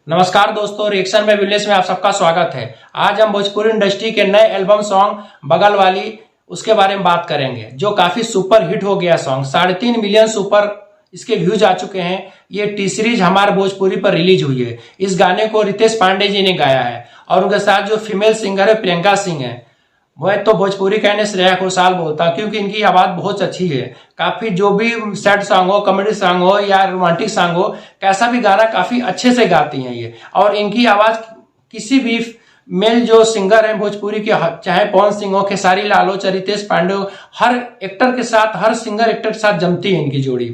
नमस्कार दोस्तों, रिएक्शन में विलेज में आप सबका स्वागत है। आज हम भोजपुरी इंडस्ट्री के नए एल्बम सॉन्ग बगल वाली उसके बारे में बात करेंगे, जो काफी सुपर हिट हो गया सॉन्ग। 3.5 मिलियन सुपर इसके व्यूज आ चुके हैं। ये टी सीरीज हमारे भोजपुरी पर रिलीज हुई है। इस गाने को रितेश पांडे जी ने गाया है और उनके साथ जो फीमेल सिंगर है प्रियंका सिंह है। वह तो भोजपुरी कहने श्रेया घोषाल बोलता, क्योंकि इनकी आवाज बहुत अच्छी है। काफी जो भी सैड सॉन्ग हो, कॉमेडी सॉन्ग हो या रोमांटिक सॉन्ग हो, कैसा भी गाना काफी अच्छे से गाती हैं ये। और इनकी आवाज किसी भी मेल जो सिंगर है भोजपुरी के, चाहे पवन सिंह हो, खेसारी लाल हो, चाहे रितेश पांडे हो, हर एक्टर के साथ, हर सिंगर एक्टर के साथ जमती है इनकी जोड़ी।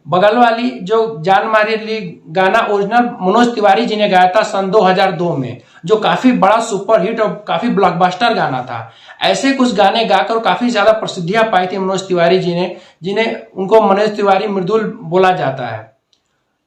बगल वाली जो जान मारी ली गाना ओरिजिनल मनोज तिवारी जी ने गाया था सन 2002 में, जो काफी बड़ा सुपर हिट और काफी ब्लॉकबस्टर गाना था। ऐसे कुछ गाने गाकर काफी ज्यादा प्रसिद्धियां पाई थी मनोज तिवारी जी ने, जिन्हें उनको मनोज तिवारी मृदुल बोला जाता है।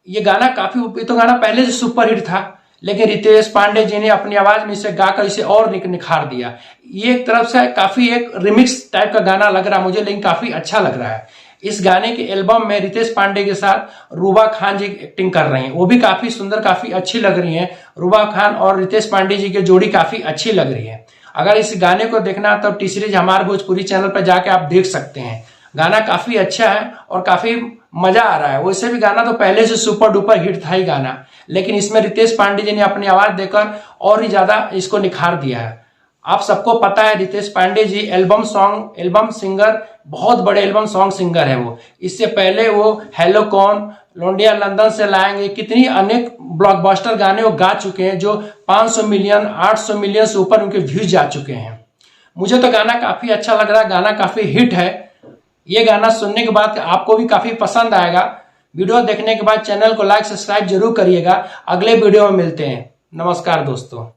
ये गाना काफी, तो गाना पहले से सुपर हिट था, लेकिन रितेश पांडे जी ने अपनी आवाज में इसे गाकर इसे और निखार दिया। ये एक तरफ से काफी एक रिमिक्स टाइप का गाना लग रहा है मुझे, लेकिन काफी अच्छा लग रहा है। इस गाने के एल्बम में रितेश पांडे के साथ रूबा खान जी एक्टिंग कर रही हैं, वो भी काफी सुंदर, काफी अच्छी लग रही हैं। रूबा खान और रितेश पांडे जी की जोड़ी काफी अच्छी लग रही है। अगर इस गाने को देखना है तो टी सीरीज हमारे भोजपुरी चैनल पर जाके आप देख सकते हैं। गाना काफी अच्छा है और काफी मजा आ रहा है। वैसे भी गाना तो पहले से सुपर डुपर हिट था ही गाना, लेकिन इसमें रितेश पांडे जी ने अपनी आवाज देकर और ही ज्यादा इसको निखार दिया है। आप सबको पता है रितेश पांडे जी एल्बम सिंगर, बहुत बड़े एल्बम सॉन्ग सिंगर है वो। इससे पहले वो हेलो कौन, लौंडिया लंदन से लाएंगे, कितनी अनेक ब्लॉकबस्टर गाने वो गा चुके हैं, जो 500 मिलियन 800 मिलियन से ऊपर उनके व्यूज जा चुके हैं। मुझे तो गाना काफी अच्छा लग रहा है, गाना काफी हिट है। ये गाना सुनने के बाद आपको भी काफी पसंद आएगा। वीडियो देखने के बाद चैनल को लाइक सब्सक्राइब जरूर करिएगा। अगले वीडियो में मिलते हैं। नमस्कार दोस्तों।